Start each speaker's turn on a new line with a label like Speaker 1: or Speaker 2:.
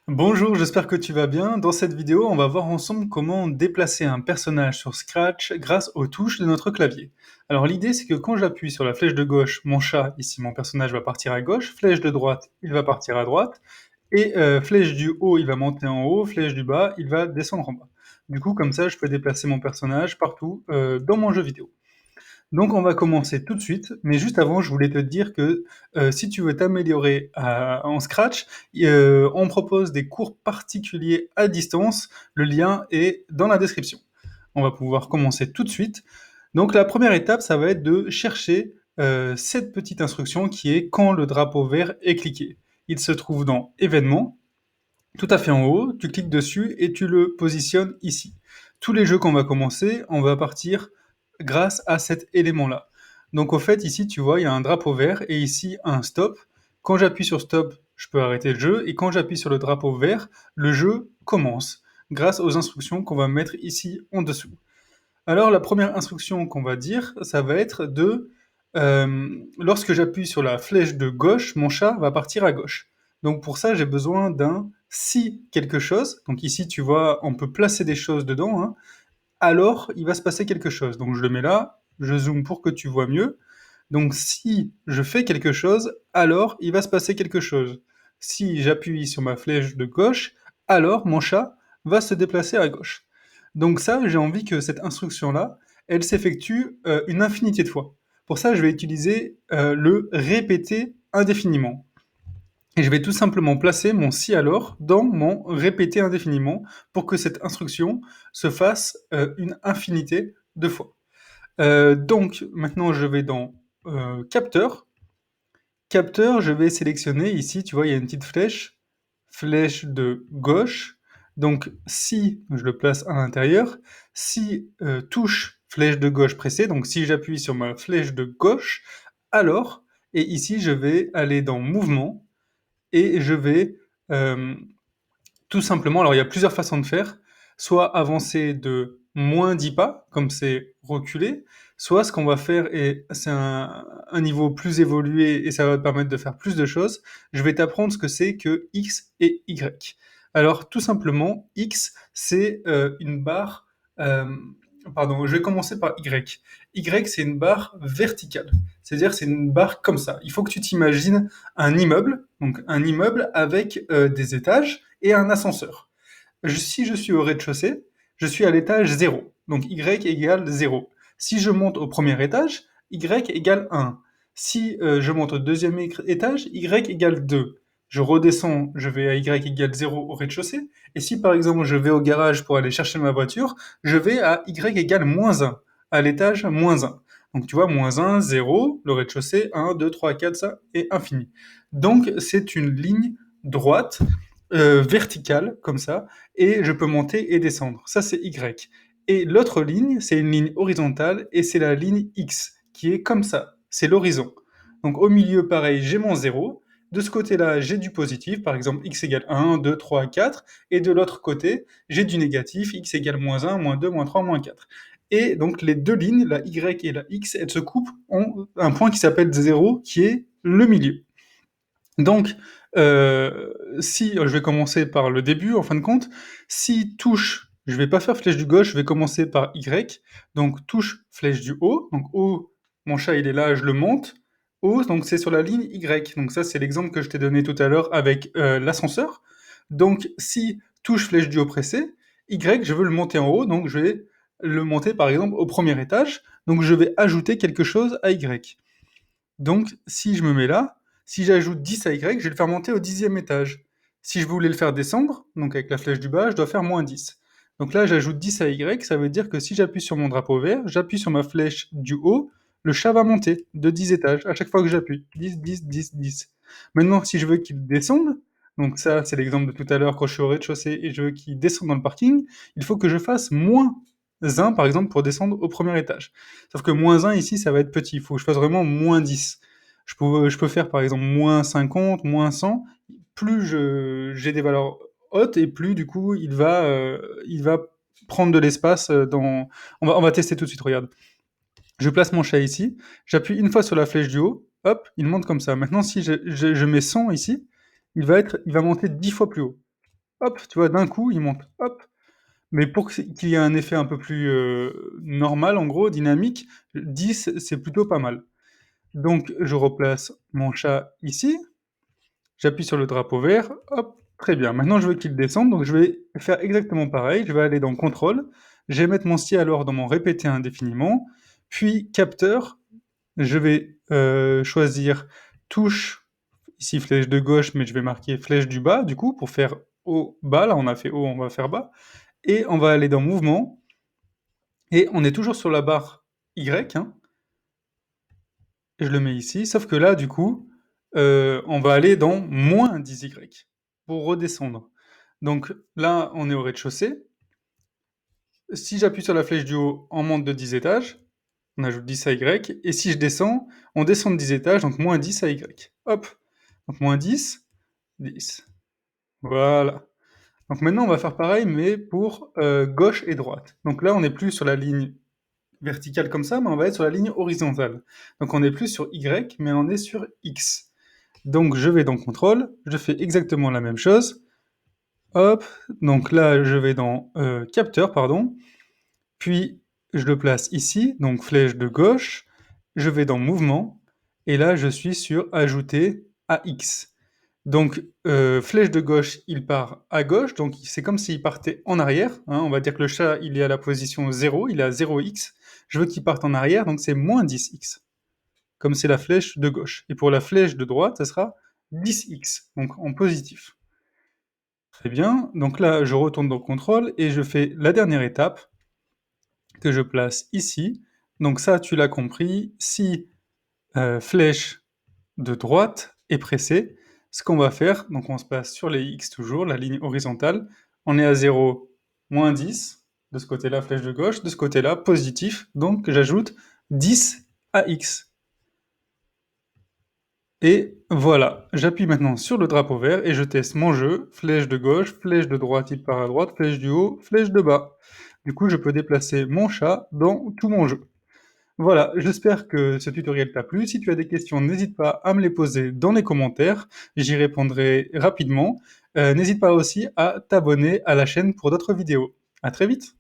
Speaker 1: Bonjour, j'espère que tu vas bien. Dans cette vidéo, on va voir ensemble comment déplacer un personnage sur Scratch grâce aux touches de notre clavier. Alors l'idée, c'est que quand j'appuie sur la flèche de gauche, mon chat, ici mon personnage va partir à gauche, flèche de droite, il va partir à droite, et flèche du haut, il va monter en haut, flèche du bas, il va descendre en bas. Du coup, comme ça, je peux déplacer mon personnage partout dans mon jeu vidéo. Donc on va commencer tout de suite, mais juste avant, je voulais te dire que si tu veux t'améliorer en Scratch, on propose des cours particuliers à distance. Le lien est dans la description. On va pouvoir commencer tout de suite. Donc la première étape, ça va être de chercher cette petite instruction qui est quand le drapeau vert est cliqué. Il se trouve dans Événements, tout à fait en haut, tu cliques dessus et tu le positionnes ici. Tous les jeux qu'on va commencer, on va partir grâce à cet élément-là. Donc au fait, ici, tu vois, il y a un drapeau vert et ici un stop. Quand j'appuie sur stop, je peux arrêter le jeu et quand j'appuie sur le drapeau vert, le jeu commence grâce aux instructions qu'on va mettre ici en dessous. Alors la première instruction qu'on va dire, ça va être de lorsque j'appuie sur la flèche de gauche, mon chat va partir à gauche. Donc pour ça, j'ai besoin d'un si quelque chose. Donc ici, tu vois, on peut placer des choses dedans, hein. Alors il va se passer quelque chose. Donc je le mets là, je zoome pour que tu vois mieux. Donc si je fais quelque chose, alors il va se passer quelque chose. Si j'appuie sur ma flèche de gauche, alors mon chat va se déplacer à gauche. Donc ça, j'ai envie que cette instruction-là, elle s'effectue une infinité de fois. Pour ça, je vais utiliser le répéter indéfiniment. Et je vais tout simplement placer mon si alors dans mon répéter indéfiniment pour que cette instruction se fasse une infinité de fois. Donc maintenant, je vais dans capteur. Capteur, je vais sélectionner ici, tu vois, il y a une petite flèche, flèche de gauche. Donc si je le place à l'intérieur, si touche flèche de gauche pressée, donc si j'appuie sur ma flèche de gauche, alors, et ici je vais aller dans mouvement et je vais tout simplement, alors il y a plusieurs façons de faire, soit avancer de moins 10 pas, comme c'est reculer, soit ce qu'on va faire, et c'est un niveau plus évolué et ça va te permettre de faire plus de choses, je vais t'apprendre ce que c'est que X et Y. Alors tout simplement, X c'est une barre, pardon, je vais commencer par Y. Y c'est une barre verticale, c'est-à-dire c'est une barre comme ça. Il faut que tu t'imagines un immeuble, donc un immeuble avec des étages, et un ascenseur. Si je suis au rez-de-chaussée, je suis à l'étage 0. Donc y égale 0. Si je monte au premier étage, y égale 1. Si je monte au deuxième étage, y égale 2. Je redescends, je vais à y égale 0 au rez-de-chaussée. Et si par exemple je vais au garage pour aller chercher ma voiture, je vais à y égale moins 1, à l'étage moins 1. Donc tu vois, moins 1, 0, le rez-de-chaussée, 1, 2, 3, 4, ça, et infini. Donc c'est une ligne droite verticale, comme ça, et je peux monter et descendre. Ça, c'est Y. Et l'autre ligne, c'est une ligne horizontale, et c'est la ligne X, qui est comme ça. C'est l'horizon. Donc au milieu, pareil, j'ai mon 0. De ce côté-là, j'ai du positif, par exemple x égale 1, 2, 3, 4. Et de l'autre côté, j'ai du négatif, x égale moins 1, moins 2, moins 3, moins 4. Et donc les deux lignes, la y et la x, elles se coupent en un point qui s'appelle 0, qui est le milieu. Donc, si je vais commencer par le début, en fin de compte, si touche, je vais pas faire flèche du gauche, je vais commencer par Y. Donc touche flèche du haut. Donc haut, mon chat il est là, je le monte. Haut, donc c'est sur la ligne Y. Donc ça c'est l'exemple que je t'ai donné tout à l'heure avec l'ascenseur. Donc si touche flèche du haut pressé, Y, je veux le monter en haut, donc je vais le monter par exemple au premier étage. Donc je vais ajouter quelque chose à Y. Donc, si je me mets là, si j'ajoute 10 à Y, je vais le faire monter au 10e étage. Si je voulais le faire descendre, donc avec la flèche du bas, je dois faire moins 10. Donc là, j'ajoute 10 à Y, ça veut dire que si j'appuie sur mon drapeau vert, j'appuie sur ma flèche du haut, le chat va monter de 10 étages à chaque fois que j'appuie. 10, 10, 10, 10. Maintenant, si je veux qu'il descende, donc ça, c'est l'exemple de tout à l'heure quand je suis au rez-de-chaussée et je veux qu'il descende dans le parking, il faut que je fasse moins 1, par exemple, pour descendre au premier étage. Sauf que moins 1 ici, ça va être petit. Il faut que je fasse vraiment moins 10. Je peux faire par exemple moins 50, moins 100. Plus j'ai des valeurs hautes et plus du coup il va prendre de l'espace dans. On va tester tout de suite, regarde. Je place mon chat ici, j'appuie une fois sur la flèche du haut, hop, il monte comme ça. Maintenant, si je mets 100 ici, il va monter 10 fois plus haut. hop, tu vois, d'un coup, il monte, hop. Mais pour qu'il y ait un effet un peu plus normal, en gros, dynamique, 10, c'est plutôt pas mal. Donc, je replace mon chat ici, j'appuie sur le drapeau vert, hop, très bien. Maintenant, je veux qu'il descende, donc je vais faire exactement pareil. Je vais aller dans Contrôle, je vais mettre mon STI alors dans mon répéter indéfiniment, puis capteur, je vais choisir touche, ici flèche de gauche, mais je vais marquer flèche du bas, du coup, pour faire haut, bas. Là, on a fait haut, on va faire bas. Et on va aller dans mouvement, et on est toujours sur la barre Y, hein, et je le mets ici, sauf que là, du coup, on va aller dans moins 10Y pour redescendre. Donc là, on est au rez-de-chaussée. Si j'appuie sur la flèche du haut, on monte de 10 étages, on ajoute 10 à Y, et si je descends, on descend de 10 étages, donc moins 10 à Y. Hop, donc moins 10, 10. Voilà. Donc maintenant, on va faire pareil, mais pour gauche et droite. Donc là, on n'est plus sur la ligne verticale comme ça, mais on va être sur la ligne horizontale. Donc on n'est plus sur Y, mais on est sur X. Donc je vais dans Contrôle, je fais exactement la même chose. Hop, donc là je vais dans Capteur, pardon. Puis je le place ici, donc flèche de gauche. Je vais dans Mouvement. Et là je suis sur Ajouter à X. Donc flèche de gauche, il part à gauche, donc c'est comme s'il partait en arrière, hein. On va dire que le chat, il est à la position 0, il est à 0x. Je veux qu'il parte en arrière, donc c'est moins 10x, comme c'est la flèche de gauche. Et pour la flèche de droite, ça sera 10x, donc en positif. Très bien, donc là, je retourne dans Contrôle et je fais la dernière étape que je place ici. Donc ça, tu l'as compris, si flèche de droite est pressée, ce qu'on va faire, donc on se passe sur les X toujours, la ligne horizontale, on est à 0, moins 10, de ce côté-là, flèche de gauche, de ce côté-là, positif, donc j'ajoute 10 à X. Et voilà, j'appuie maintenant sur le drapeau vert et je teste mon jeu, flèche de gauche, flèche de droite, il part à droite, flèche du haut, flèche de bas. Du coup, je peux déplacer mon chat dans tout mon jeu. Voilà, j'espère que ce tutoriel t'a plu. Si tu as des questions, n'hésite pas à me les poser dans les commentaires, j'y répondrai rapidement. N'hésite pas aussi à t'abonner à la chaîne pour d'autres vidéos. À très vite!